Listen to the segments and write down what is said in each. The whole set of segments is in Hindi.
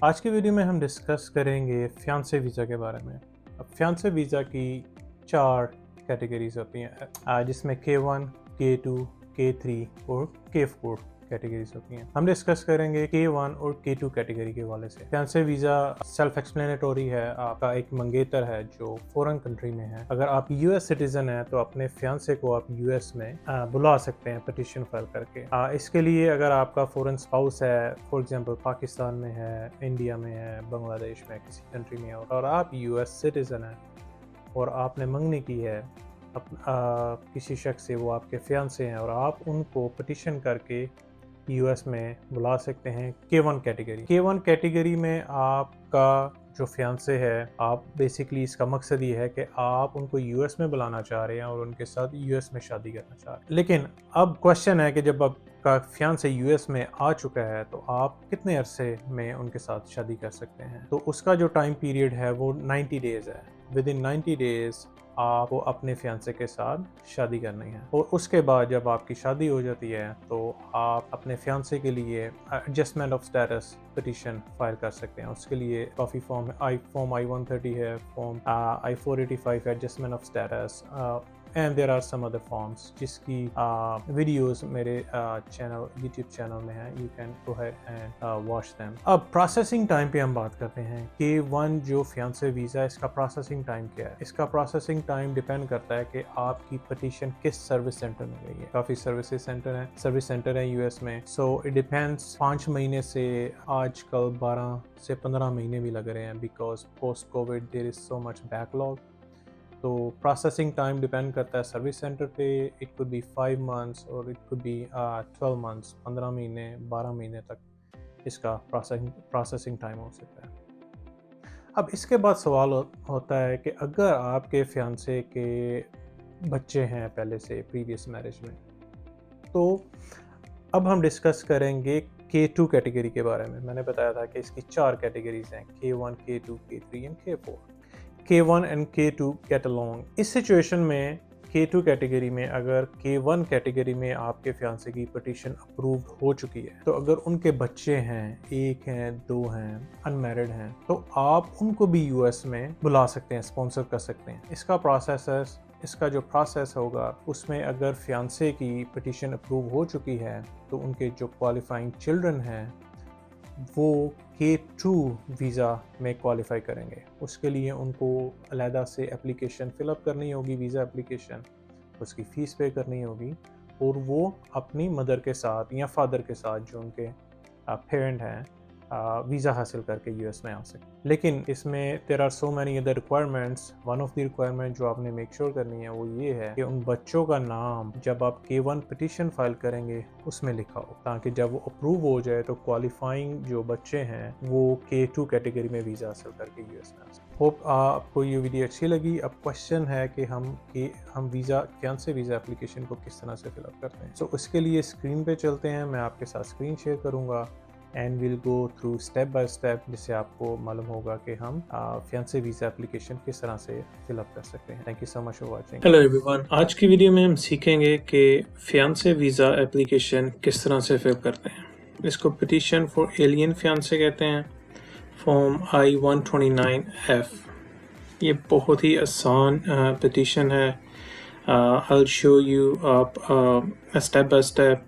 आज की वीडियो में हम डिस्कस करेंगे फियांसे वीज़ा के बारे में। अब फियांसे वीज़ा की 4 कैटेगरीज होती हैं जिसमें K1, K2, K3 और K4 कैटेगरीज होती हैं। हम डिस्कस करेंगे K1 और K2 कैटेगरी के हवाले से। फियांसे वीज़ा सेल्फ एक्सप्लेनेटरी है, आपका एक मंगेतर है जो फॉरेन कंट्री में है। अगर आप यूएस सिटीजन हैं तो अपने फियांसे को आप यूएस में बुला सकते हैं पिटिशन फाइल करके। इसके लिए अगर आपका फॉरेन स्पाउस है, फॉर एग्जांपल पाकिस्तान में है, इंडिया में है, बांग्लादेश में, किसी कंट्री में है और आप यूएस सिटीजन हैं और आपने मंगनी की है किसी शख्स से, वो आपके फियांसे हैं और आप उनको पिटिशन करके यूएस में बुला सकते हैं K1 कैटेगरी। K1 कैटेगरी में आपका जो फियांसे है, आप बेसिकली इसका मकसद ये है कि आप उनको यूएस में बुलाना चाह रहे हैं और उनके साथ यूएस में शादी करना चाह रहे हैं। लेकिन अब क्वेश्चन है कि जब आपका फियांसे यूएस में आ चुका है तो आप कितने अरसे में उनके साथ शादी कर सकते हैं। तो उसका जो टाइम पीरियड है वो 90 डेज़ है। विद इन 90 डेज़ आपको अपने फियांसे के साथ शादी करनी है और उसके बाद जब आपकी शादी हो जाती है तो आप अपने फियांसे के लिए adjustment of status petition file कर सकते हैं। उसके लिए काफ़ी फॉर्म I-130 है, फॉर्म I-485 है, adjustment of status, and there are some other forms जिसकी वीडियोस मेरे यूट्यूब चैनल में है। You can go ahead and watch them. अब प्रोसेसिंग टाइम पे हम बात करते हैं। K1 जो फियांसे वीज़ा है, इसका प्रोसेसिंग टाइम क्या है। इसका प्रोसेसिंग टाइम डिपेंड करता है कि आपकी पिटिशन किस सर्विस सेंटर में गई है। काफ़ी सर्विस सेंटर है यूएस में, सो इट डिपेंड्स। 5 महीने से आजकल 12 से 15 महीने भी लग रहे हैं because post covid there is so much backlog. तो प्रोसेसिंग टाइम डिपेंड करता है सर्विस सेंटर पे। इट कुड बी 5 मंथ्स और इट कुड बी 12 मंथ्स, 15 महीने, 12 महीने तक इसका प्रोसेसिंग टाइम हो सकता है। अब इसके बाद सवाल होता है कि अगर आपके फियांसे के बच्चे हैं पहले से प्रीवियस मैरिज में, तो अब हम डिस्कस करेंगे K2 कैटेगरी के बारे में। मैंने बताया था कि इसकी 4 कैटेगरीज हैं, K1, K2, K3 and K4। K1 and K2 get along. इस सिचुएशन में K2 कैटेगरी में अगर K1 कैटेगरी में आपके फियांसे की पिटिशन अप्रूव्ड हो चुकी है, तो अगर उनके बच्चे हैं, 1 हैं, 2 हैं, अनमैरिड हैं, तो आप उनको भी यूएस में बुला सकते हैं, स्पॉन्सर कर सकते हैं। इसका जो प्रोसेस होगा उसमें अगर फियांसे की पिटिशन अप्रूव हो चुकी है तो उनके जो क्वालिफाइंग चिल्ड्रन हैं वो K2 वीज़ा में क्वालिफाई करेंगे। उसके लिए उनको अलहदा से एप्लीकेशन फ़िलअप करनी होगी, वीज़ा एप्लीकेशन, उसकी फ़ीस पे करनी होगी और वो अपनी मदर के साथ या फादर के साथ जो उनके पेरेंट हैं वीज़ा हासिल करके यूएस में आ सकते। लेकिन इसमें there are so many other requirements. One of the requirement जो आपने मेक श्योर करनी है वो ये है कि उन बच्चों का नाम जब आप K1 पिटिशन फाइल करेंगे उसमें लिखा हो, ताकि जब वो अप्रूव हो जाए तो क्वालिफाइंग जो बच्चे हैं वो K2 कैटेगरी में वीज़ा हासिल करके यूएस में आ सकते। होप आपको ये वीडियो अच्छी लगी। अब क्वेश्चन है कि हम फियांसे वीज़ा एप्लीकेशन को किस तरह से फिलअप करते हैं। सो उसके लिए स्क्रीन पे चलते हैं, मैं आपके साथ स्क्रीन शेयर करूँगा and will go through step by step, जिससे आपको मालूम होगा कि हम फियांसे वीज़ा एप्लीकेशन किस तरह से फिलअप कर सकते हैं। Thank you so much for watching. Hello everyone, आज की वीडियो में हम सीखेंगे कि फियांसे वीज़ा एप्लीकेशन किस तरह से फिल करते हैं। इसको पिटिशन फॉर एलियन फियांसे कहते हैं, फॉर्म I-129F। ये बहुत ही आसान पिटिशन है। आई विल शो यू आप step by step.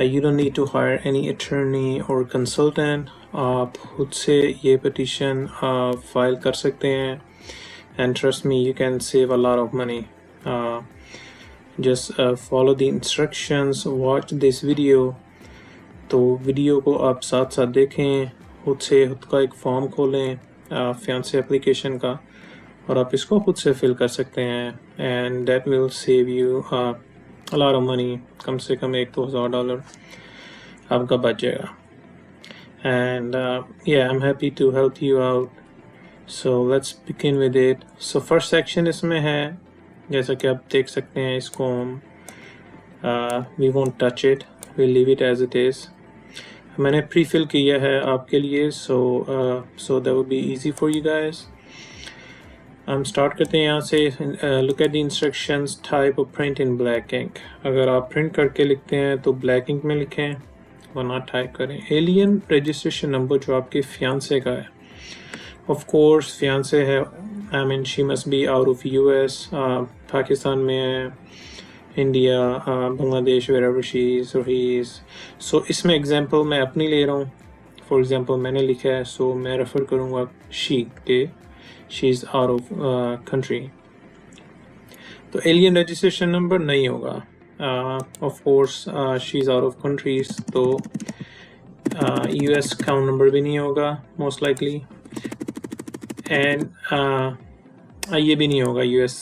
You don't need to hire any attorney or consultant. आप खुद से ये petition फाइल कर सकते हैं and trust me, you can save a lot of money. Just follow the instructions, watch this video. तो वीडियो को आप साथ साथ देखें, खुद का एक फॉर्म खोलें फियांसे एप्लीकेशन का और आप इसको खुद से फिल कर सकते हैं and that will save you a lot of money. कम से कम $1,000 आपका बच जाएगा। And yeah, I'm happy to help you out. So let's begin with it. So first section इसमें है, जैसा कि आप देख सकते हैं, इसको हम we won't touch it, we'll leave it as it is. मैंने प्री फिल किया है आपके लिए, so that will be easy for you guys. हम स्टार्ट करते हैं यहाँ से। Look at the instructions, type of print in black ink. अगर आप प्रिंट करके लिखते हैं तो ब्लैक इंक में लिखें, वरना टाइप करें एलियन रजिस्ट्रेशन नंबर जो आपके फियांसे का है। ऑफ कोर्स फियांसे है, I mean she must be out of US, Pakistan में है, India, Bangladesh, wherever she is और ही इज। सो इसमें एग्जांपल मैं अपनी ले रहा हूँ। फॉर एग्जांपल मैंने लिखा है, सो मैं रेफर करूँगा शी के, she is out of country, तो एलियन रजिस्ट्रेशन नंबर नहीं होगा। Of course she is out of countries, तो यूएस अकाउंट नंबर भी नहीं होगा मोस्ट लाइकली, एंड ये भी नहीं होगा यूएस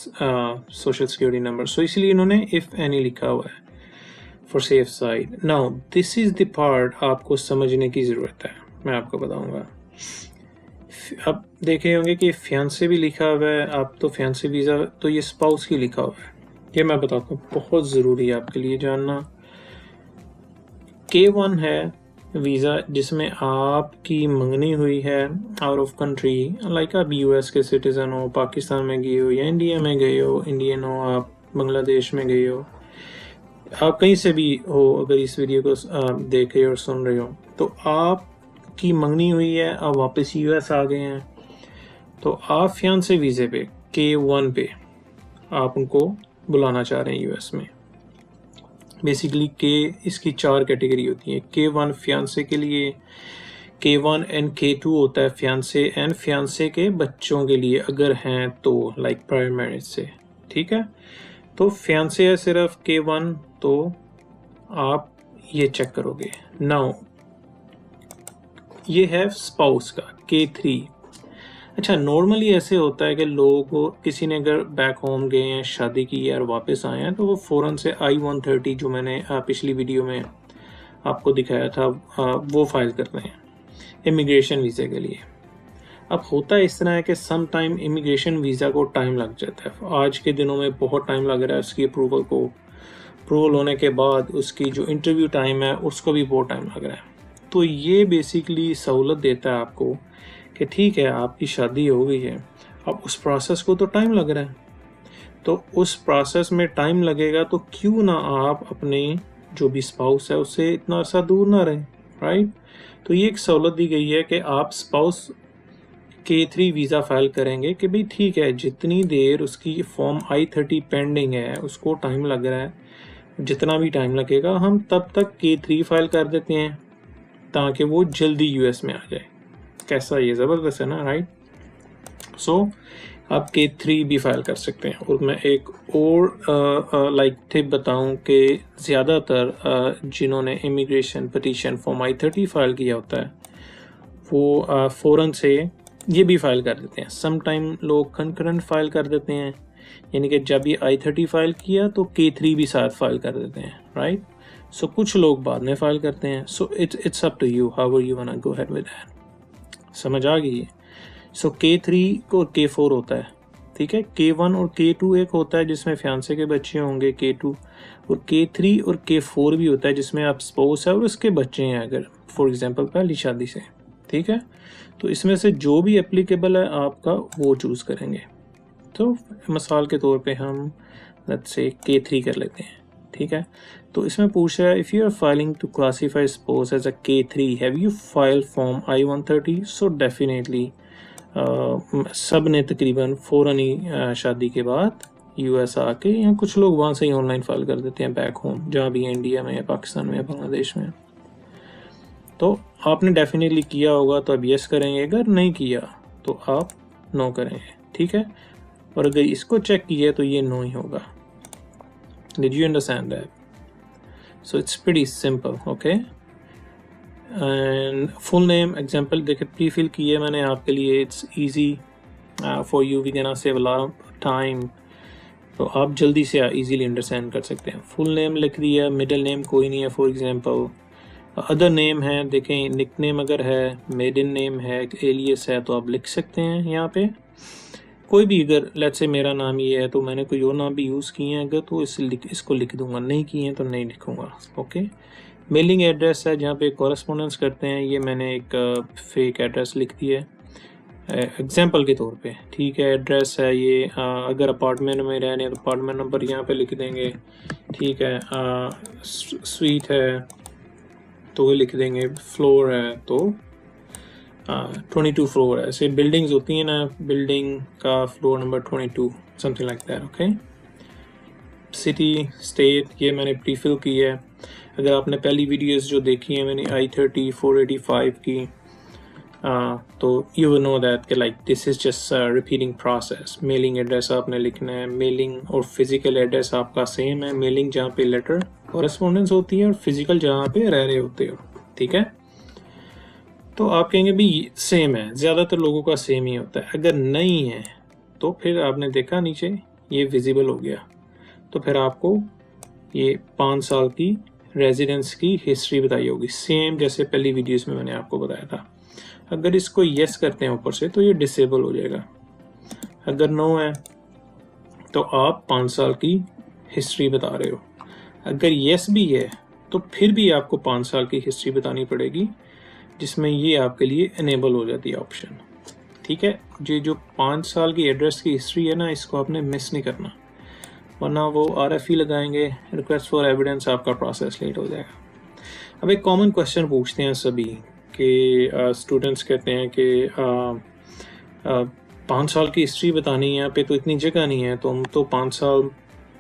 सोशल सिक्योरिटी नंबर। सो इसलिए इन्होंने इफ़ एनी लिखा हुआ है for safe side. Now this is the part आपको समझने की ज़रूरत है, मैं आपको बताऊंगा। अब देखे होंगे कि फियांसे भी लिखा हुआ है, आप तो फियांसे वीज़ा, तो ये स्पाउस की लिखा हुआ है। ये मैं बताता हूँ, बहुत ज़रूरी है आपके लिए जानना। K1 है वीज़ा जिसमें आपकी मंगनी हुई है आउट ऑफ कंट्री, लाइक आप यूएस के सिटीज़न हो, पाकिस्तान में गए हो या इंडिया में गए हो, इंडियन हो आप, बांग्लादेश में गए हो, आप कहीं से भी हो, अगर इस वीडियो को देख रहे हो और सुन रहे हो, तो आपकी मंगनी हुई है, आप वापस यूएस आ गए हैं, तो आप फियांसे वीज़े पे K1 पे आप उनको बुलाना चाह रहे हैं यूएस में। बेसिकली इसकी 4 कैटेगरी होती है। K1 फियांसे के लिए, K1 एंड K2 होता है फियांसे एंड फियांसे के बच्चों के लिए अगर हैं तो, लाइक प्रायर मैरिज से, ठीक है। तो फियांसे है सिर्फ K1, तो आप ये चेक करोगे। नाउ ये है स्पाउस का K3। अच्छा, नॉर्मली ऐसे होता है कि लोगों को, किसी ने अगर बैक होम गए हैं, शादी की है और वापस आए हैं, तो वो फ़ौरन से I-130 जो मैंने पिछली वीडियो में आपको दिखाया था वो फाइल करते हैं इमिग्रेशन वीज़े के लिए। अब होता है इस तरह है कि सम टाइम इमिग्रेशन वीज़ा को टाइम लग जाता है। आज के दिनों में बहुत टाइम लग रहा है उसकी अप्रूवल को, अप्रूवल होने के बाद उसकी जो इंटरव्यू टाइम है उसको भी बहुत टाइम लग रहा है। तो ये बेसिकली सहूलत देता है आपको कि ठीक है आपकी शादी हो गई है, अब उस प्रोसेस को तो टाइम लग रहा है, तो उस प्रोसेस में टाइम लगेगा, तो क्यों ना आप अपने जो भी स्पाउस है उससे इतना अरसा दूर ना रहें, राइट। तो ये एक सहूलत दी गई है कि आप स्पाउस K3 वीज़ा फाइल करेंगे कि भाई ठीक है, जितनी देर उसकी फॉर्म I-30 पेंडिंग है उसको टाइम लग रहा है, जितना भी टाइम लगेगा हम तब तक K3 फाइल कर देते हैं ताकि वो जल्दी यूएस में आ जाए। कैसा, ये ज़बरदस्त है ना, राइट। सो आप K3 भी फाइल कर सकते हैं। और मैं एक और लाइक टिप बताऊं कि ज़्यादातर जिन्होंने immigration petition form I-30 file किया होता है वो फ़ौरन से ये भी फाइल कर देते हैं। सम टाइम लोग कंकरेंट फाइल कर देते हैं, यानी कि जब ये I-30 फाइल किया तो K3 भी साथ फाइल कर देते हैं, राइट। सो कुछ लोग बाद में फाइल करते हैं। So it's up to you how you want to go ahead with that. समझ आ गई है। सो K3 और K4 होता है, ठीक है। K1 और K2 एक होता है जिसमें फियांसे के बच्चे होंगे K2, और K3 और K4 भी होता है जिसमें आप स्पाउस है और उसके बच्चे हैं, अगर फॉर एग्जांपल पहली शादी से, ठीक है। तो इसमें से जो भी एप्लीकेबल है आपका वो चूज़ करेंगे। तो मिसाल के तौर पे हम लेट्स से K3 कर लेते हैं, ठीक है। तो इसमें पूछ रहा है if you are filing to classify spouse as a K3 have you file form I-130। So definitely सब ने तकरीबन फ़ौरन ही शादी के बाद यूएस आके, या कुछ लोग वहाँ से ही ऑनलाइन फाइल कर देते हैं बैक होम, जहाँ भी इंडिया में या पाकिस्तान में या बांग्लादेश में। तो आपने डेफिनेटली किया होगा तो अब यस करेंगे, अगर नहीं किया तो आप नो करेंगे, ठीक है। और अगर इसको चेक किया तो ये नो ही होगा। Did you understand that? So it's pretty simple, okay. And full name example देखिए प्री फिल की है मैंने आपके लिए, it's easy for you, we can save a lot of time, तो आप जल्दी से इजीली अंडरस्टैंड कर सकते हैं। फुल नेम लिख दिया, मिडिल नेम कोई नहीं है, फॉर एग्जांपल अदर नेम है, देखें निक नेम अगर है, मेडन नेम है, एलियस है, तो आप लिख सकते हैं यहाँ पे कोई भी। अगर लेट्स से मेरा नाम ये है तो मैंने कोई और नाम भी यूज़ किए हैं अगर, तो इसको लिख दूंगा, नहीं किए हैं तो नहीं लिखूंगा, ओके। मेलिंग एड्रेस है जहाँ पे कॉरेस्पॉन्डेंस करते हैं, ये मैंने एक फेक एड्रेस लिख दिया है एग्जांपल के तौर पे, ठीक है। एड्रेस है ये, अगर अपार्टमेंट में रह रहे हैं तो अपार्टमेंट नंबर यहाँ पे लिख देंगे, ठीक है। स्वीट है तो वो लिख देंगे, फ्लोर है तो 22 फ्लोर है। ऐसे बिल्डिंग्स होती हैं ना, बिल्डिंग का floor number 22, something like that. Okay, city, state, ये मैंने प्रीफिल की है। अगर आपने पहली वीडियोस जो देखी है मैंने I-30 485 की, तो यू विल नो दैट कि like this is just repeating process. Mailing address आपने लिखना है, मेलिंग और फिजिकल एड्रेस आपका सेम है। मेलिंग जहाँ पे लेटर कॉरेस्पॉन्डेंस होती है और फिजिकल जहाँ पे रह रहे होते हो, ठीक है। तो आप कहेंगे भी सेम है, ज़्यादातर लोगों का सेम ही होता है। अगर नहीं है तो फिर आपने देखा नीचे ये विजिबल हो गया, तो फिर आपको ये 5 साल की रेजिडेंस की हिस्ट्री बताई होगी, सेम जैसे पहली वीडियोस में मैंने आपको बताया था। अगर इसको यस करते हैं ऊपर से तो ये डिसेबल हो जाएगा। अगर नो है तो आप 5 साल की हिस्ट्री बता रहे हो। अगर यस भी है तो फिर भी आपको 5 साल की हिस्ट्री बतानी पड़ेगी, जिसमें ये आपके लिए इनेबल हो जाती है ऑप्शन, ठीक है। जो 5 साल की एड्रेस की हिस्ट्री है ना, इसको आपने मिस नहीं करना, वरना वो RFE लगाएंगे, रिक्वेस्ट फॉर एविडेंस, आपका प्रोसेस लेट हो जाएगा। अब एक कॉमन क्वेश्चन पूछते हैं सभी कि स्टूडेंट्स कहते हैं कि 5 साल की हिस्ट्री बतानी है, यहाँ पे तो इतनी जगह नहीं है, तो हम तो 5 साल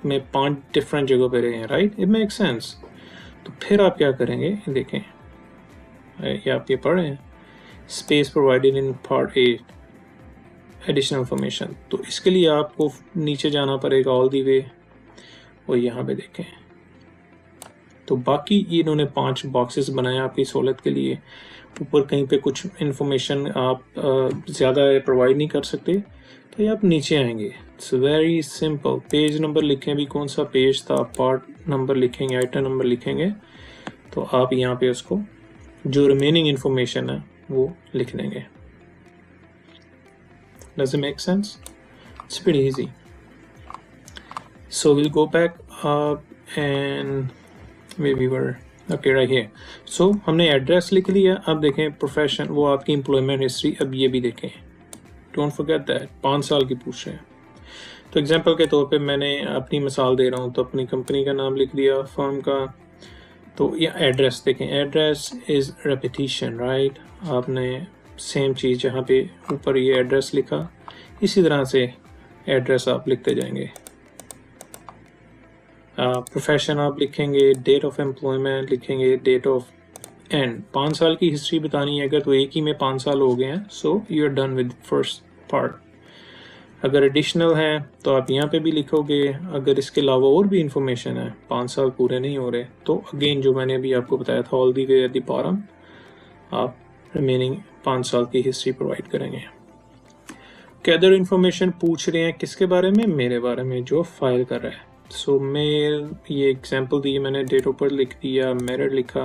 में 5 डिफरेंट जगहों पे रहे हैं, राइट, इट मेक सेंस। तो फिर आप क्या करेंगे, देखें, ये आप ये पढ़ रहे हैं, space provided in part 8 additional information. तो इसके लिए आपको नीचे जाना पड़ेगा ऑल दी वे, और यहाँ पे देखें तो बाकी इन्होंने 5 बॉक्सेस बनाए आपकी सहूलत के लिए। ऊपर कहीं पे कुछ इन्फॉर्मेशन आप ज़्यादा प्रोवाइड नहीं कर सकते, तो ये आप नीचे आएंगे। It's very simple. Page number लिखें, भी कौन सा पेज था, पार्ट नंबर लिखेंगे, आइटम नंबर लिखेंगे, तो आप यहाँ पे उसको जो रिमेनिंग इन्फॉर्मेशन है वो लिख देंगे। Does it make sense? It's pretty easy. So we'll go back up and where we were. Okay, right here. So हमने एड्रेस लिख लिया। अब देखें प्रोफेशन, वो आपकी एम्प्लॉयमेंट हिस्ट्री। अब ये भी देखें, डोंट फॉरगेट दैट 5 साल की पूछ रहे हैं। तो एग्जांपल के तौर पे मैंने अपनी मिसाल दे रहा हूँ, तो अपनी कंपनी का नाम लिख दिया, फर्म का। तो ये एड्रेस देखें, एड्रेस इज़ रेपिटिशन, राइट। आपने सेम चीज़ जहाँ पे ऊपर ये एड्रेस लिखा, इसी तरह से एड्रेस आप लिखते जाएंगे। प्रोफेशन आप लिखेंगे, डेट ऑफ एम्प्लॉयमेंट लिखेंगे, डेट ऑफ एंड। 5 साल की हिस्ट्री बतानी है अगर, तो एक ही में 5 साल हो गए हैं, so you are done with first part. अगर एडिशनल है तो आप यहाँ पे भी लिखोगे। अगर इसके अलावा और भी इंफॉर्मेशन है, 5 साल पूरे नहीं हो रहे, तो अगेन जो मैंने अभी आपको बताया था, all the way at the bottom आप रिमेनिंग 5 साल की हिस्ट्री प्रोवाइड करेंगे। क्या अदर इन्फॉर्मेशन पूछ रहे हैं, किसके बारे में, मेरे बारे में, जो फाइल कर रहा है। सो मेल, ये एग्जांपल दी मैंने, डेट ऊपर लिख दिया, मैरिड लिखा।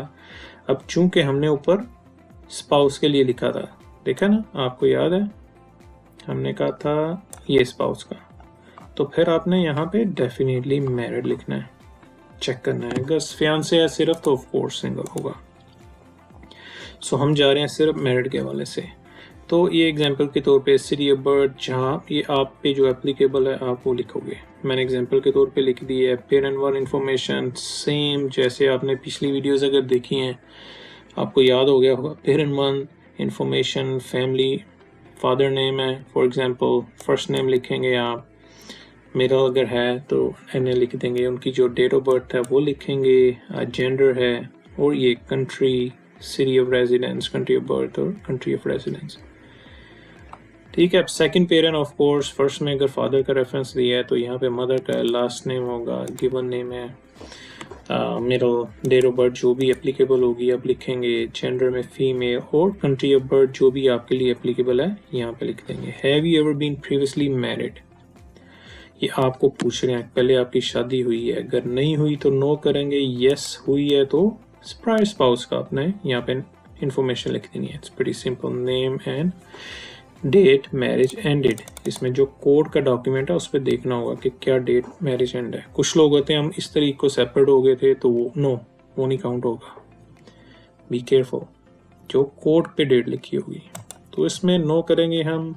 अब चूंकि हमने ऊपर स्पाउस के लिए लिखा था, देखा ना, आपको याद है, हमने कहा था ये स्पाउस का, तो फिर आपने यहाँ पे डेफिनेटली मैरिड लिखना है, चेक करना है। अगर फियांसे है सिर्फ, तो ऑफ कोर्स सिंगल होगा। सो हम जा रहे हैं सिर्फ मैरिड के हवाले से। तो ये एग्जांपल के तौर पे सिटी ऑफ बर्थ, जहाँ ये आप पे जो एप्लीकेबल है आप वो लिखोगे। मैंने एग्जांपल के तौर पे लिख दी है। पेरेंट वन इन्फॉर्मेशन सेम जैसे आपने पिछली वीडियोस अगर देखी हैं, आपको याद हो गया होगा। Parent one information, family, father name है, फॉर एग्जांपल फर्स्ट नेम लिखेंगे आप, मिडिल अगर है तो एन लिख देंगे, उनकी जो डेट ऑफ बर्थ है वो लिखेंगे, जेंडर है, और ये country, city of residence, country of birth और कंट्री ऑफ रेजिडेंस, ठीक है। अब second parent of course, first में अगर फादर का रेफरेंस दिया है तो यहाँ पे मदर का लास्ट नेम होगा, गिवन नेम है, मिडिल, डेट ऑफ बर्थ जो भी एप्लीकेबल होगी आप लिखेंगे, जेंडर में फीमेल, और कंट्री ऑफ बर्थ जो भी आपके लिए एप्लीकेबल है यहाँ पे लिख देंगे। Have you ever been previously married, ये आपको पूछ रहे हैं पहले आपकी शादी हुई है, अगर नहीं हुई तो नो करेंगे, यस हुई है तो प्रायर स्पाउस का आपने यहाँ पे इंफॉर्मेशन लिख देनी है। It's pretty simple, name and date marriage ended. इसमें जो कोड का डॉक्यूमेंट है उस पर देखना होगा कि क्या डेट मैरिज एंड है। कुछ लोग होते हैं हम इस तरीके को सेपरेट हो गए थे तो वो वो नहीं काउंट होगा, बी केयरफुल। जो कोड पे डेट लिखी होगी तो इसमें नो करेंगे हम।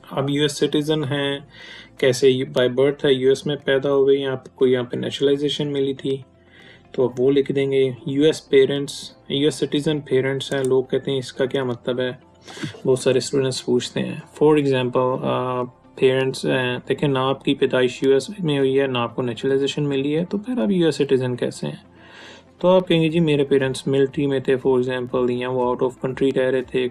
आप यूएस सिटीजन हैं, कैसे बाय बर्थ है, यूएस में पैदा हो गए, आपको यहाँ पे नेशनलाइजेशन मिली थी, तो अब वो लिख देंगे। US parents, US citizen parents हैं, लोग कहते हैं इसका क्या मतलब है, बहुत सारे स्टूडेंट्स पूछते हैं। फॉर एग्जांपल पेरेंट्स देखें ना आपकी पैदाइश यूएस में हुई है ना आपको नेचुरलाइजेशन मिली है, तो फिर आप यूएस सिटीज़न कैसे हैं? तो आप कहेंगे जी मेरे पेरेंट्स मिलिट्री में थे फॉर एग्जांपल, या वो आउट ऑफ कंट्री रह रहे थे,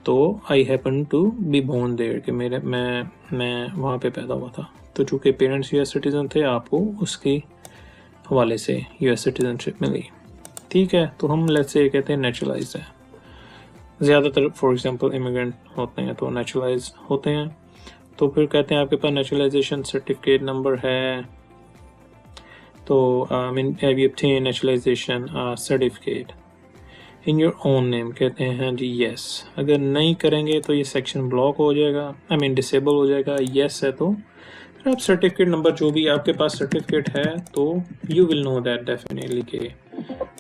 तो I happen to be born there, कि मैं वहाँ पे पैदा हुआ था। तो चूँकि पेरेंट्स यूएस सिटीज़न थे, आपको उसके हवाले से यूएस सिटीज़नशिप मिली। ठीक है, तो हम लेट्स से कहते हैं नेचुरलाइज है। ज़्यादातर फॉर एग्जांपल इमिग्रेंट होते हैं तो नेचुरलाइज होते हैं। तो फिर कहते हैं आपके पास नेचुरलाइजेशन सर्टिफिकेट नंबर है, तो have you obtain naturalisation certificate in your own name, कहते हैं जी यस। अगर नहीं करेंगे तो ये सेक्शन ब्लॉक हो जाएगा, डिसेबल हो जाएगा। यस है तो फिर आप सर्टिफिकेट नंबर जो भी आपके पास सर्टिफिकेट है, तो you will know that definitely कि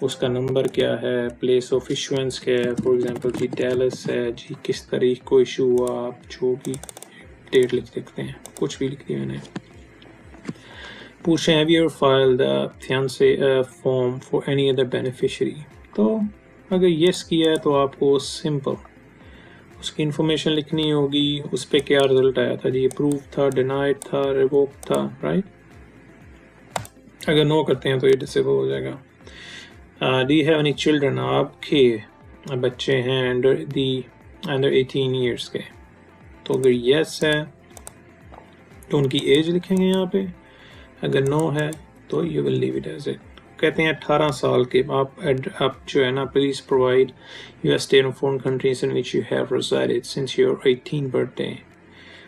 उसका नंबर क्या है, प्लेस ऑफ इशुएंस क्या है। फॉर एग्जांपल जी डैलस है जी, किस तारीख को इशू हुआ, आप जो भी डेट लिख सकते हैं, कुछ भी लिख दिया मैंने। पूछे have you file the fiance form for any other beneficiary, तो अगर येस किया है तो आपको सिंपल उसकी इंफॉर्मेशन लिखनी होगी, उस पर क्या रिजल्ट आया था जी, अप्रूव था, डिनाइड था, रिवोक था, राइट। अगर नो करते हैं तो ये डिसेबल हो जाएगा। Do you have any children, आपके बच्चे हैं अंडर 18 ईयर्स के, तो अगर येस है तो उनकी एज लिखेंगे यहाँ पे, अगर नो है तो you will leave it as it. कहते हैं 18 साल के आप जो है ना, प्लीज प्रोवाइड यूएस स्टेट और foreign countries in which you have resided since your 18 birthday.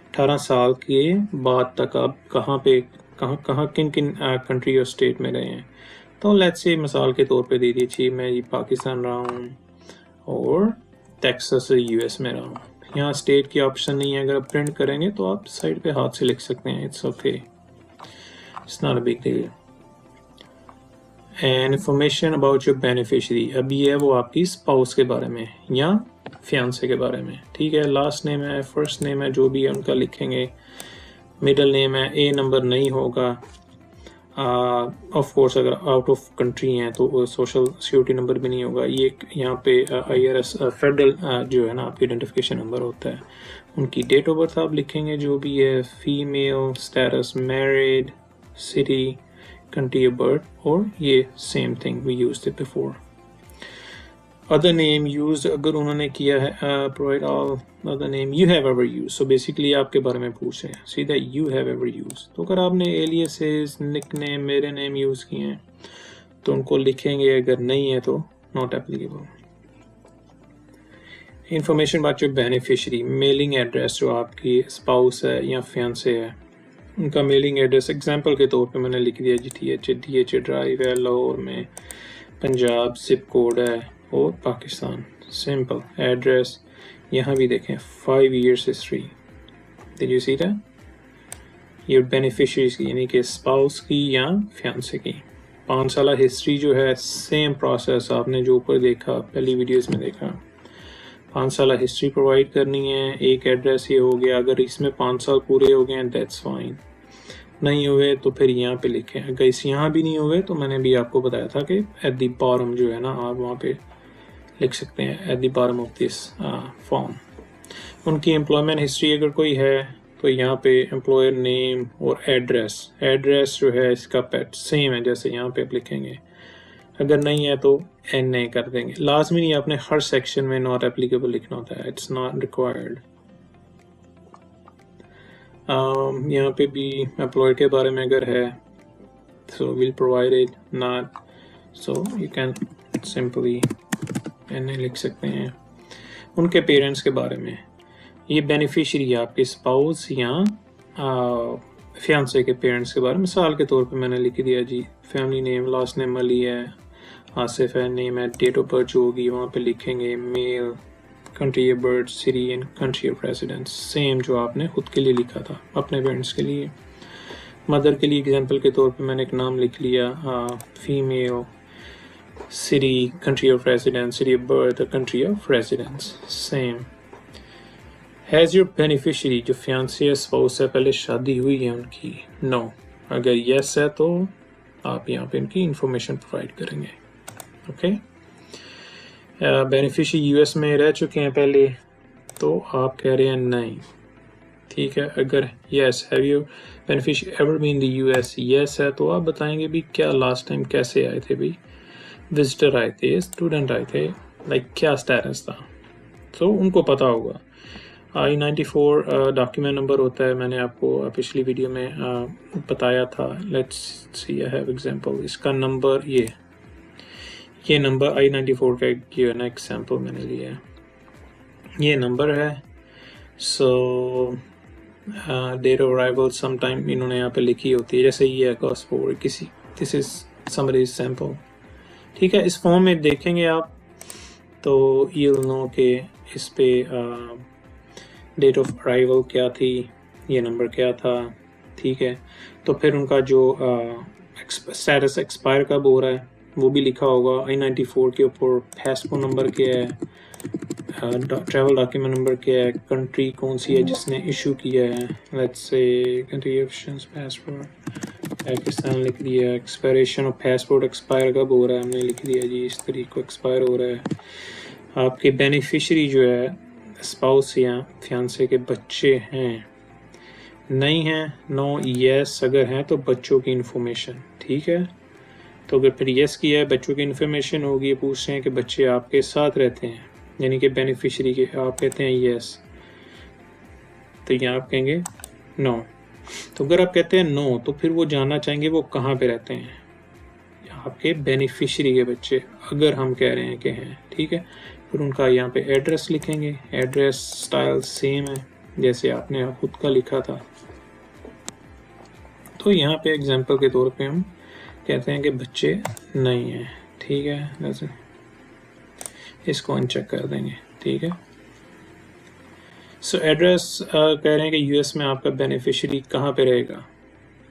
18 साल के बाद तक आप कहाँ किन कंट्री और स्टेट में रहे हैं। तो लेट्स से मिसाल के तौर पे दे दीजिए मैं ये पाकिस्तान रहा हूँ और टेक्सास से यूएस में रहा हूँ। यहाँ स्टेट की ऑप्शन नहीं है, अगर आप प्रिंट करेंगे तो आप साइड पे हाथ से लिख सकते हैं, it's okay, it's not a big deal. And information about your beneficiary, अब ये है वो आपकी स्पाउस के बारे में या फियांसे के बारे में। ठीक है, लास्ट नेम है, फर्स्ट नेम है, जो भी है उनका लिखेंगे। मिडिल नेम है, ए नंबर नहीं होगा। ऑफ कोर्स अगर आउट ऑफ कंट्री हैं तो सोशल सिक्योरिटी नंबर भी नहीं होगा। ये यहाँ पे IRS फेडरल जो है ना आपकी आइडेंटिफिकेशन नंबर होता है। उनकी डेट ऑफ बर्थ आप लिखेंगे जो भी है, female, status married, city, country of birth, और ये same thing we used it before. Other name used, अगर उन्होंने किया है provide all other name you have ever used, so basically आपके बारे में पूछ रहे हैं, सीधा you have ever used। तो अगर आपने aliases, nickname, मेरे name यूज़ किए हैं तो उनको लिखेंगे, अगर नहीं है तो not applicable। Information about your beneficiary, mailing address जो आपकी spouse है या fiancé है, उनका मेलिंग एड्रेस एग्जांपल के तौर पे मैंने लिख दिया जी DH ड्राइव है लाहौर में, पंजाब, जिप कोड है और पाकिस्तान, सिंपल एड्रेस। यहाँ भी देखें 5 years history, did you see that, ये बेनिफिशरीज की यानी कि स्पाउस की या फियांसे की 5 साल हिस्ट्री जो है, सेम प्रोसेस आपने जो ऊपर देखा पहली वीडियोस में देखा, 5 साल हिस्ट्री प्रोवाइड करनी है। एक एड्रेस ये हो गया, अगर इसमें 5 साल पूरे हो गए हैं दैट्स फाइन, नहीं हुए तो फिर यहाँ पे लिखें। अगर इस यहाँ भी नहीं हुए तो मैंने भी आपको बताया था कि एट दी बॉटम जो है ना आप वहाँ पे लिख सकते हैं, at the bottom of this form. उनकी एम्प्लॉयमेंट हिस्ट्री अगर कोई है तो यहाँ पे एम्प्लॉयर नेम और एड्रेस जो है इसका पैट सेम है जैसे यहाँ पे आप लिखेंगे। अगर नहीं है तो NA कर देंगे। लाजमी नहीं आपने हर सेक्शन में नॉट एप्लीकेबल लिखना होता है, इट्स नॉट रिक्वायर्ड। यहाँ पे भी एम्प्लॉयर के बारे में अगर है so will provide it, not so you can simply NA लिख सकते हैं। उनके पेरेंट्स के बारे में, ये बेनिफिशियरी आपके स्पाउस या फियांसे के पेरेंट्स के बारे में, मिसाल के तौर पे मैंने लिख दिया जी family name, last name Ali है, आसिफ है, नेम है, डेट ऑफ बर्थ जो होगी वहाँ पे लिखेंगे, male, country of birth, city and country of residence, same जो आपने खुद के लिए लिखा था अपने पेरेंट्स के लिए। मदर के लिए एग्जांपल के तौर पे मैंने एक नाम लिख लिया, female, city, country of residence, city of birth, country of residence, same. Has your beneficiary जो फियांसे या स्पाउस है पहले शादी हुई है उनकी, नो। अगर येस है तो आप यहाँ पे इनकी इंफॉर्मेशन प्रोवाइड करेंगे। ओके, बेनिफिशियरी यूएस में रह चुके हैं पहले, तो आप कह रहे हैं नहीं, ठीक है। अगर yes, have you beneficiary ever been the US, yes है, तो आप बताएंगे भी क्या लास्ट टाइम कैसे आए थे, भी विजिटर आए थे, स्टूडेंट आए थे, लाइक क्या स्टेटस था, तो उनको पता होगा। I-94 डॉक्यूमेंट नंबर होता है, मैंने आपको पिछली वीडियो में बताया था। Let's see, I have example, इसका नंबर ये नंबर I-94 का ये ना एग्जांपल मैंने लिया है, ये नंबर है। सो डेट ऑफ अराइवल समटाइम इन्होंने यहाँ पे लिखी होती है, जैसे ये है कॉस्पोर किसी, दिस इज समबडीज सैंपल, ठीक है। इस फॉर्म में देखेंगे आप तो you'll know कि इस पे डेट ऑफ अराइवल क्या थी, ये नंबर क्या था, ठीक है। तो फिर उनका जो स्टेटस एक्सपायर कब हो रहा है वो भी लिखा होगा। I-94 के ऊपर पासपोर्ट नंबर क्या है, ट्रैवल डॉक्यूमेंट नंबर क्या है, कंट्री कौन सी है जिसने इशू किया है, let's say country options passport Pakistan लिख दिया, एक्सपायरेशन ऑफ पासपोर्ट एक्सपायर कब हो रहा है हमने लिख दिया जी, इस तरीके को एक्सपायर हो रहा है। आपके बेनिफिशियरी जो है स्पाउस या फियांसे के बच्चे हैं, नहीं हैं, नो, यस अगर हैं तो बच्चों की इंफॉर्मेशन, ठीक है। तो अगर फिर यस किया है, बच्चों की इन्फॉर्मेशन होगी, पूछ रहे हैं कि बच्चे आपके साथ रहते हैं, यानी कि बेनिफिशियरी के, आप कहते हैं यस, तो यहाँ आप कहेंगे नो। तो अगर आप कहते हैं नो, तो फिर वो जानना चाहेंगे वो कहाँ पे रहते हैं, आपके बेनिफिशियरी के बच्चे, अगर हम कह रहे हैं कि हैं, ठीक है। फिर उनका यहाँ पे एड्रेस लिखेंगे, एड्रेस स्टाइल सेम है जैसे आपने खुद का लिखा था। तो यहाँ पे एग्जांपल के तौर पे हम कहते हैं कि बच्चे नहीं हैं, ठीक है, जैसे इसको अनचेक कर देंगे, ठीक है। सो एड्रेस कह रहे हैं कि यूएस में आपका बेनिफिशियरी कहाँ पे रहेगा,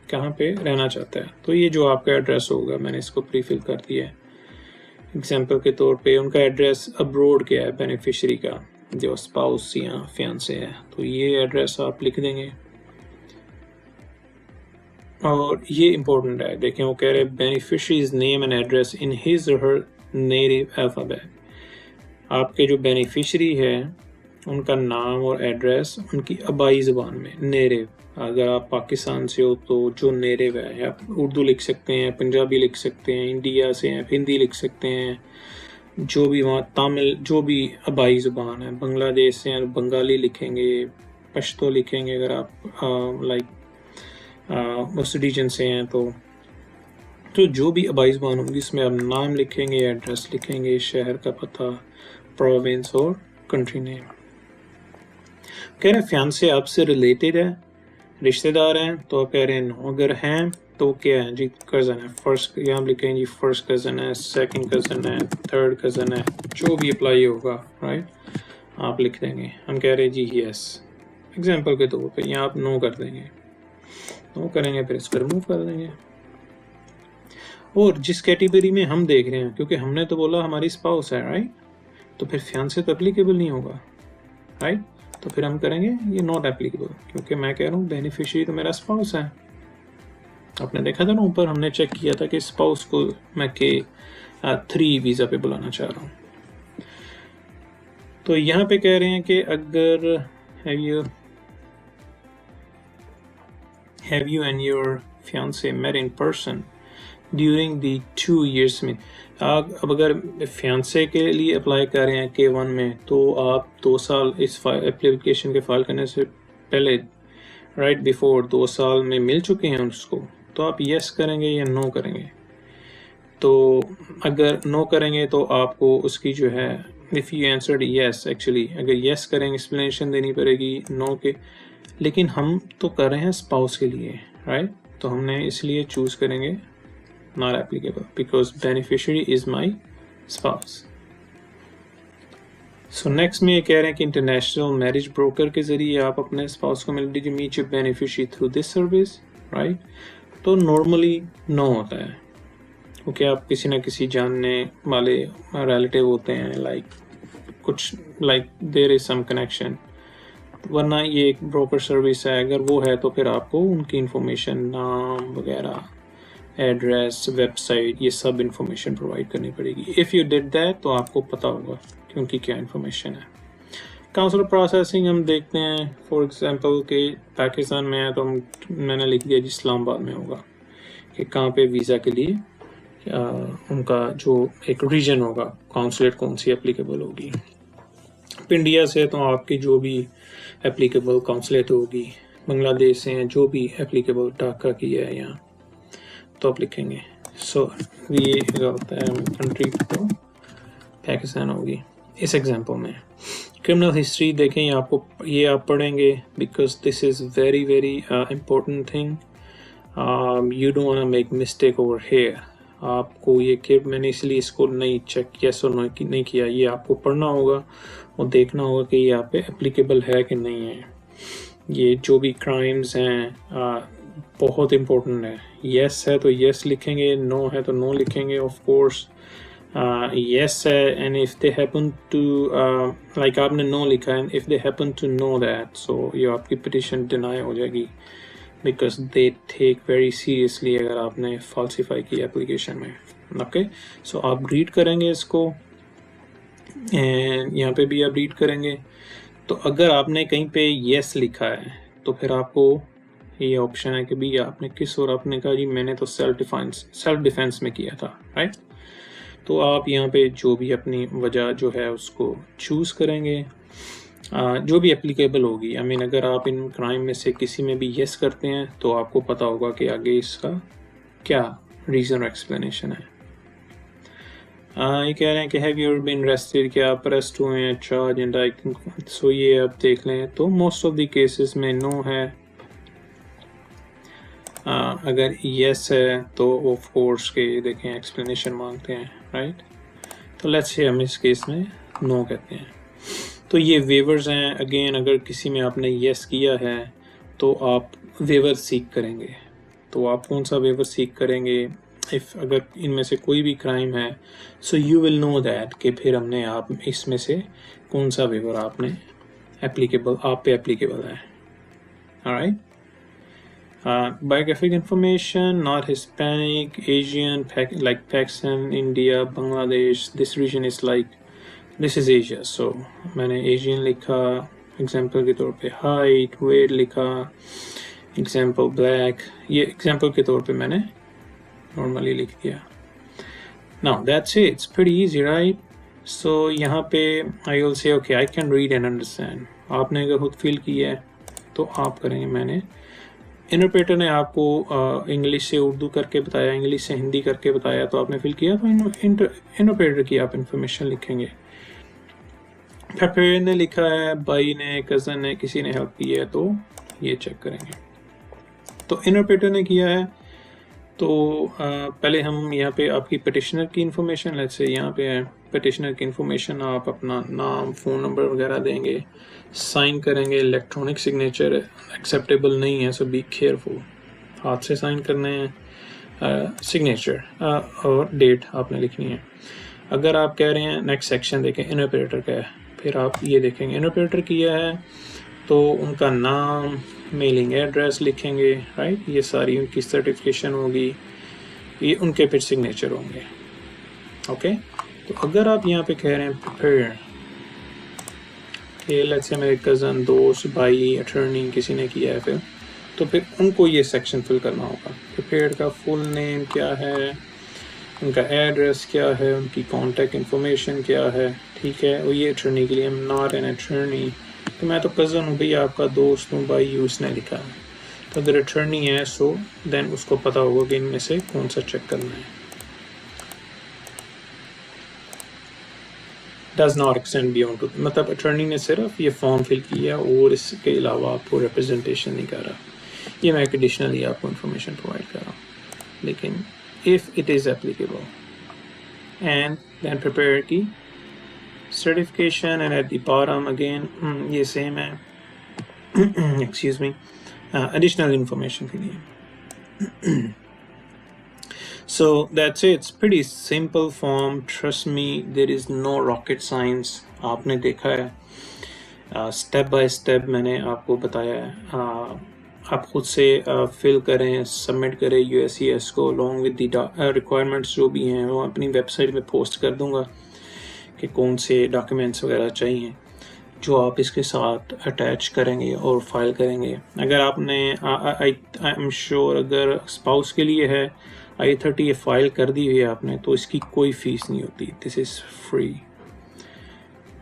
कहाँ पे रहना चाहता है, तो ये जो आपका एड्रेस होगा मैंने इसको प्रीफिल कर दिया है। एग्जांपल के तौर पे उनका एड्रेस अब्रोड क्या है बेनिफिशियरी का, जो स्पाउस या फियांसे है, तो ये एड्रेस आप लिख देंगे। और ये इंपॉर्टेंट है, देखें वो कह रहे हैं beneficiaries name and address in his और हर नेटिव अल्फाबेट। आपके जो बेनिफिशियरी है उनका नाम और एड्रेस उनकी आबाई ज़बान में, नेटिव, अगर आप पाकिस्तान से हो तो जो नेटिव है, आप उर्दू लिख सकते हैं, पंजाबी लिख सकते हैं, इंडिया से हैं हिंदी लिख सकते हैं, जो भी वहाँ तमिल, जो भी आबाई ज़बान है, बांग्लादेश से हैं बंगाली लिखेंगे, पश्तो लिखेंगे, अगर आप लाइक उस रीजन से हैं तो जो भी आबाई ज़बान होंगी इसमें आप नाम लिखेंगे, एड्रेस लिखेंगे, शहर का पता, प्रोविंस और कंट्री नेम। कह रहे हैं फियांसे आपसे रिलेटेड है, रिश्तेदार हैं, तो आप कह रहे हैं नो। अगर हैं तो क्या है जी, कज़न है, फर्स्ट यहाँ लिखेंगे जी फर्स्ट कज़न है, सेकंड कज़न है, थर्ड कज़न है, जो भी अप्लाई होगा, राइट, आप लिख देंगे। हम कह रहे हैं जी यस, एग्जांपल के तौर पे यहाँ आप नो कर देंगे, नो करेंगे, फिर इसको रिमूव कर देंगे। और जिस कैटेगरी में हम देख रहे हैं, क्योंकि हमने तो बोला हमारी स्पाउस है, राइट, तो फिर फियांसे तो एप्लीकेबल नहीं होगा, राइट, तो फिर हम करेंगे ये नॉट एप्लीकेबल, क्योंकि मैं कह रहा हूँ बेनिफिशियरी तो मेरा स्पाउस है। आपने देखा था ना ऊपर हमने चेक किया था कि स्पाउस को मैं K3 वीज़ा पे बुलाना चाह रहा हूँ। तो यहाँ पे कह रहे हैं कि अगर have you and your fiance met in person during the 2 years में, अब अगर फियांसे के लिए अप्लाई कर रहे हैं K1 में, तो आप 2 साल इस एप्लीकेशन के फाइल करने से पहले, राइट बिफोर 2 साल में मिल चुके हैं उसको, तो आप यस करेंगे या नो करेंगे। तो अगर नो करेंगे तो आपको उसकी जो है, if you answered yes, actually अगर यस करेंगे एक्सप्लेनेशन देनी पड़ेगी, नो के, लेकिन हम तो कर रहे हैं स्पाउस के लिए, राइट, तो हमने इसलिए चूज़ करेंगे not applicable because beneficiary is my spouse. So next में ये कह रहे हैं कि इंटरनेशनल मैरिज ब्रोकर के जरिए आप अपने स्पाउस को मिल दीजिए, meet your beneficiary through this service, right, तो नॉर्मली नो होता है, क्योंकि आप किसी ना किसी जानने वाले रिलेटिव होते हैं, लाइक कुछ like there is some connection, वरना ये एक ब्रोकर सर्विस है, अगर वो है तो फिर आपको उनकी इंफॉर्मेशन, नाम वगैरह, एड्रेस, वेबसाइट, ये सब इंफॉर्मेशन प्रोवाइड करनी पड़ेगी। इफ़ यू डिड दैट तो आपको पता होगा कि उनकी क्या इंफॉर्मेशन है। काउंसलर प्रोसेसिंग हम देखते हैं, फॉर एग्जांपल कि पाकिस्तान में है तो मैंने लिख दिया जी इस्लामाबाद में होगा कि कहाँ पे वीज़ा के लिए उनका जो एक रीजन होगा, काउंसलेट कौन सी एप्लीकेबल होगी। इंडिया से तो आपकी जो भी एप्लीकेबल काउंसलेट होगी, बांग्लादेश से हैं जो भी एप्लीकेबल ढाका की है यहाँ, तो आप लिखेंगे सो ये होता है कंट्री तो पाकिस्तान होगी इस एग्जांपल में। क्रिमिनल हिस्ट्री देखें, ये आप पढ़ेंगे because this is very very important thing. You don't want to make mistake over here. आपको ये कि मैंने इसलिए इसको नहीं चेक यस और नो नहीं किया, ये आपको पढ़ना होगा और देखना होगा कि ये यहाँ पे एप्लीकेबल है कि नहीं है। ये जो भी क्राइम्स हैं बहुत इम्पोर्टेंट है। यस है तो यस लिखेंगे, नो है तो नो लिखेंगे। ऑफ कोर्स यस है and if they happen to like आपने नो लिखा है, if they happen to know that so ये आपकी पिटिशन डिनाई हो जाएगी because they take very seriously अगर आपने फॉल्सिफाई की एप्लीकेशन में। ओके, सो आप रीड करेंगे इसको एंड यहाँ पे भी आप रीड करेंगे। तो अगर आपने कहीं पे येस लिखा है तो फिर आपको ये ऑप्शन है कि भी आपने किस, और आपने कहा जी मैंने तो सेल्फ डिफेंस में किया था, राइट। तो आप यहाँ पे जो भी अपनी वजह जो है उसको चूज़ करेंगे जो भी एप्लीकेबल होगी। आई मीन अगर आप इन क्राइम में से किसी में भी येस करते हैं तो आपको पता होगा कि आगे इसका क्या रीज़न और एक्सप्लेनेशन है। ये कह रहे हैं कि have you ever been arrested, क्या आप अरेस्ट हुए हैं, चार्ज इंडाइटमेंट। सो ये आप देख लें तो मोस्ट ऑफ द केसेस में नो है। अगर येस है तो ऑफ कोर्स के देखें एक्सप्लेनेशन मांगते हैं, राइट। तो लेट्स से हम इस केस में नो कहते हैं। तो ये वेवर्स हैं। अगेन अगर किसी में आपने येस किया है तो आप वेवर सीक करेंगे। तो आप कौन सा वेवर सीक करेंगे, इफ़ अगर इनमें से कोई भी क्राइम है so you will know that कि फिर हमने आप इसमें से कौन सा वेवर आपने एप्लीकेबल आप पे एप्लीकेबल है। Alright, biographic information, not Hispanic, Asian, like Pakistan, India, Bangladesh, this region is like this is Asia, so मैंने Asian लिखा एग्जाम्पल के तौर पे, हाइट वेट लिखा एग्जाम्पल ब्लैक, ये एग्जाम्पल के तौर पे मैंने नॉर्मली लिख दिया। Now that's it, it's pretty easy, right? So यहाँ पे I will say okay I can read and understand। आपने अगर खुद फील किया है तो आप करेंगे। मैंने इंटरप्रेटर ने आपको इंग्लिश से उर्दू करके बताया, इंग्लिश से हिंदी करके बताया, तो आपने फील किया तो इंटरप्रेटर की आप इंफॉर्मेशन लिखेंगे। प्रिपेयर ने लिखा है, भाई ने, कज़न ने, किसी ने हेल्प की है तो ये चेक करेंगे। तो इंटरप्रेटर ने किया है तो पहले हम यहाँ पे आपकी पिटिशनर की इंफॉर्मेशन, लेट्स से यहाँ पे है पिटिशनर की इंफॉर्मेशन, आप अपना नाम, फ़ोन नंबर वगैरह देंगे, साइन करेंगे। इलेक्ट्रॉनिक सिग्नेचर एक्सेप्टेबल नहीं है, सो बी केयरफुल, हाथ से साइन करने हैं। सिग्नेचर और डेट आपने लिखनी है। अगर आप कह रहे हैं नेक्स्ट सेक्शन देखें इंटरप्रेटर का है, फिर आप ये देखेंगे इंटरप्रेटर किया है तो उनका नाम, मेलिंग एड्रेस लिखेंगे, राइट। ये सारी उनकी सर्टिफिकेशन होगी, ये उनके फिर सिग्नेचर होंगे। ओके, तो अगर आप यहाँ पे कह रहे हैं प्रिपेयर कि लेट्स से मेरे कज़न, दोस्त, भाई, अटर्नी किसी ने किया है फिर, तो फिर उनको ये सेक्शन फिल करना होगा। प्रिपेयर का फुल नेम क्या है, उनका एड्रेस क्या है, उनकी कॉन्टैक्ट इन्फॉर्मेशन क्या है, ठीक है। और ये अटर्नी के लिए I am not an attorney, तो मैं तो कज़न हूँ भैया, आपका दोस्त हूँ भाई, उसने लिखा है। तो अगर अटर्नी है सो देन उसको पता होगा कि इनमें से कौन सा चेक करना है। Does not extend beyond two, मतलब अटर्नी ने सिर्फ ये फॉर्म फिल किया और इसके अलावा आपको रिप्रेजेंटेशन नहीं कर रहा। ये मैं एडिशनली आपको इन्फॉर्मेशन प्रोवाइड कर रहा हूँ। लेकिन if it is applicable and then prepare की certification and at the bottom again ये सेम है एक्सक्यूज मी एडिशनल इन्फॉर्मेशन के लिए। So that's it. It's pretty simple form. Trust me, there is no rocket science. आपने देखा है, step by step मैंने आपको बताया है। आप खुद से फिल करें, सबमिट करें USCIS को अलॉन्ग विद द रिक्वायरमेंट्स जो भी हैं वो अपनी वेबसाइट पे पोस्ट कर दूंगा कि कौन से डॉक्यूमेंट्स वगैरह चाहिए जो आप इसके साथ अटैच करेंगे और फाइल करेंगे। अगर आपने आई एम श्योर अगर स्पाउस के लिए है I-30 ये फाइल कर दी हुई है आपने तो इसकी कोई फीस नहीं होती, this is free.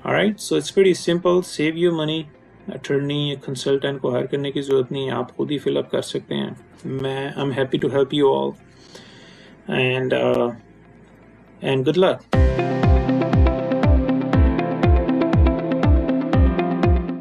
Alright, so it's very simple, save your money. Attorney या कंसल्टेंट को हायर करने की ज़रूरत नहीं है, आप खुद ही फिलअप कर सकते हैं। I am happy to help you all and good luck.